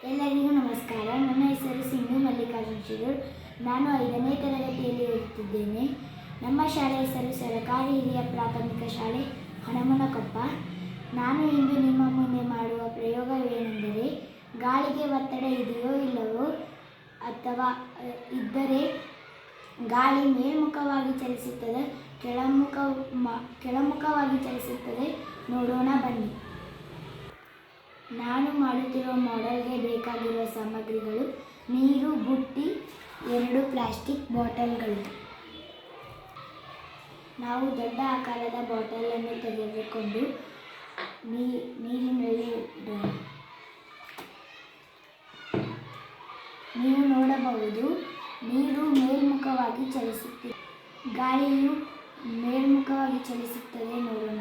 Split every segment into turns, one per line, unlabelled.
ಎಲ್ಲರಿಗೂ ನಮಸ್ಕಾರ. ನನ್ನ ಹೆಸರು ಸಿಂಧು ಮಲ್ಲಿಕಾರ್ಜುನ್ ಶಿರೂರ್. ನಾನು 5ನೇ ತರಗತಿಯಲ್ಲಿ ಓದುತ್ತಿದ್ದೇನೆ. ನಮ್ಮ ಶಾಲೆ ಹೆಸರು ಸರಕಾರಿ ಹಿರಿಯ ಪ್ರಾಥಮಿಕ ಶಾಲೆ ಹನುಮನಕೊಪ್ಪ. ನಾನು ಇಂದು ನಿಮ್ಮ ಮುಂದೆ ಮಾಡುವ ಪ್ರಯೋಗವೇನೆಂದರೆ, ಗಾಳಿಗೆ ಒತ್ತಡ ಇದೆಯೋ ಇಲ್ಲವೋ ಅಥವಾ ಇದ್ದರೆ ಗಾಳಿ ಮೇಲ್ಮುಖವಾಗಿ ಚಲಿಸುತ್ತದೆ, ಕೆಳಮುಖವಾಗಿ ಚಲಿಸುತ್ತದೆ, ನೋಡೋಣ ಬನ್ನಿ. ನಾನು ಮಾಡುತ್ತಿರುವ ಮಾಡೆಲ್ಗೆ ಬೇಕಾಗಿರುವ ಸಾಮಗ್ರಿಗಳು: ನೀರು, ಬುಟ್ಟಿ, 2 ಪ್ಲಾಸ್ಟಿಕ್ ಬಾಟಲ್ಗಳು. ನಾವು ದೊಡ್ಡ ಆಕಾರದ ಬಾಟಲನ್ನು ತೆಗೆದುಕೊಂಡು ನೀರಿನಲ್ಲಿ ಇಡೋಣ. ನೀವು ನೋಡಬಹುದು, ನೀರು ಮೇಲ್ಮುಖವಾಗಿ ಚಲಿಸುತ್ತಿದೆ, ಗಾಳಿಯು ಮೇಲ್ಮುಖವಾಗಿ ಚಲಿಸುತ್ತದೆ, ನೋಡೋಣ.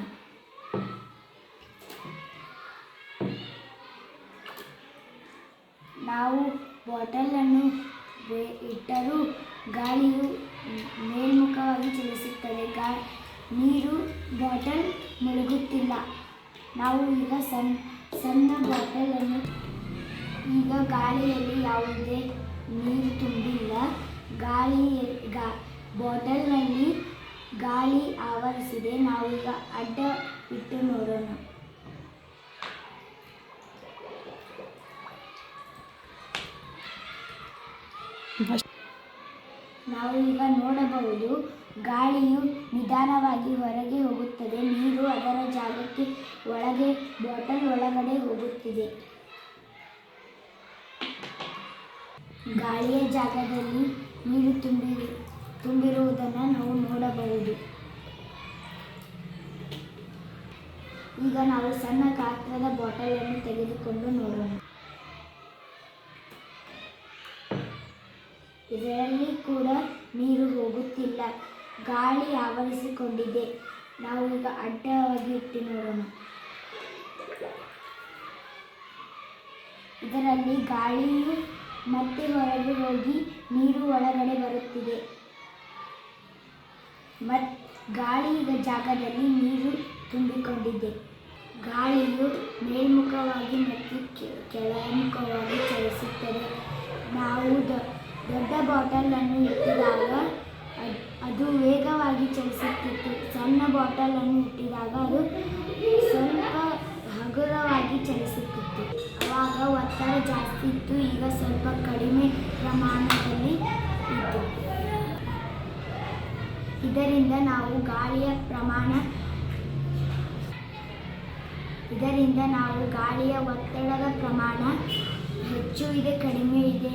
ನಾವು ಬಾಟಲನ್ನು ಇಟ್ಟರೂ ಗಾಳಿಯು ಮೇಲ್ಮುಖವಾಗಿ ಚಲಿಸುತ್ತದೆ, ನೀರು ಬಾಟಲ್ ಮುಳುಗುತ್ತಿಲ್ಲ. ನಾವು ಈಗ ಸಣ್ಣ ಬಾಟಲನ್ನು, ಈಗ ಗಾಳಿಯಲ್ಲಿ ಯಾವುದೇ ನೀರು ತುಂಬಿಲ್ಲ, ಬಾಟಲ್ನಲ್ಲಿ ಗಾಳಿ ಆವರಿಸಿದೆ. ನಾವೀಗ ಅಡ್ಡ ಇಟ್ಟು ನೋಡೋಣ. ನಾವು ಈಗ ನೋಡಬಹುದು, ಗಾಳಿಯು ನಿಧಾನವಾಗಿ ಹೊರಗೆ ಹೋಗುತ್ತದೆ, ನೀರು ಅದರ ಜಾಗಕ್ಕೆ ಬಾಟಲ್ ಒಳಗಡೆ ಹೋಗುತ್ತಿದೆ. ಗಾಳಿಯ ಜಾಗದಲ್ಲಿ ನೀರು ತುಂಬಿರುವುದನ್ನು ನಾವು ನೋಡಬಹುದು. ಈಗ ನಾವು ಸಣ್ಣ ಗಾತ್ರದ ಬಾಟಲನ್ನು ತೆಗೆದುಕೊಂಡು ನೋಡೋಣ. ಇದರಲ್ಲಿ ಕೂಡ ನೀರು ಹೋಗುತ್ತಿಲ್ಲ, ಗಾಳಿ ಆವರಿಸಿಕೊಂಡಿದೆ. ನಾವು ಈಗ ಅಡ್ಡವಾಗಿ ಇಟ್ಟು ನೋಡೋಣ. ಇದರಲ್ಲಿ ಗಾಳಿಯು ಮತ್ತೆ ಹೊರಗೆ ಹೋಗಿ ನೀರು ಒಳಗಡೆ ಬರುತ್ತಿದೆ. ಗಾಳಿಯ ಜಾಗದಲ್ಲಿ ನೀರು ತುಂಬಿಕೊಂಡಿದೆ. ಗಾಳಿಯು ಮೇಲ್ಮುಖವಾಗಿ ಮತ್ತು ಕೆಳಮುಖವಾಗಿ ಚಲಿಸುತ್ತದೆ. ನಾವು ದೊಡ್ಡ ಬಾಟಲನ್ನು ಇಟ್ಟಿದಾಗ ಅದು ವೇಗವಾಗಿ ಚಲಿಸುತ್ತಿತ್ತು. ಸಣ್ಣ ಬಾಟಲನ್ನು ಇಟ್ಟಿದಾಗ ಅದು ಸ್ವಲ್ಪ ಹಗುರವಾಗಿ ಚಲಿಸುತ್ತಿತ್ತು. ಆವಾಗ ಒತ್ತಡ ಜಾಸ್ತಿ ಇತ್ತು, ಈಗ ಸ್ವಲ್ಪ ಕಡಿಮೆ ಪ್ರಮಾಣದಲ್ಲಿ ಇತ್ತು. ಇದರಿಂದ ನಾವು ಗಾಳಿಯ ಒತ್ತಡದ ಪ್ರಮಾಣ ಹೆಚ್ಚು ಇದೆ, ಕಡಿಮೆ ಇದೆ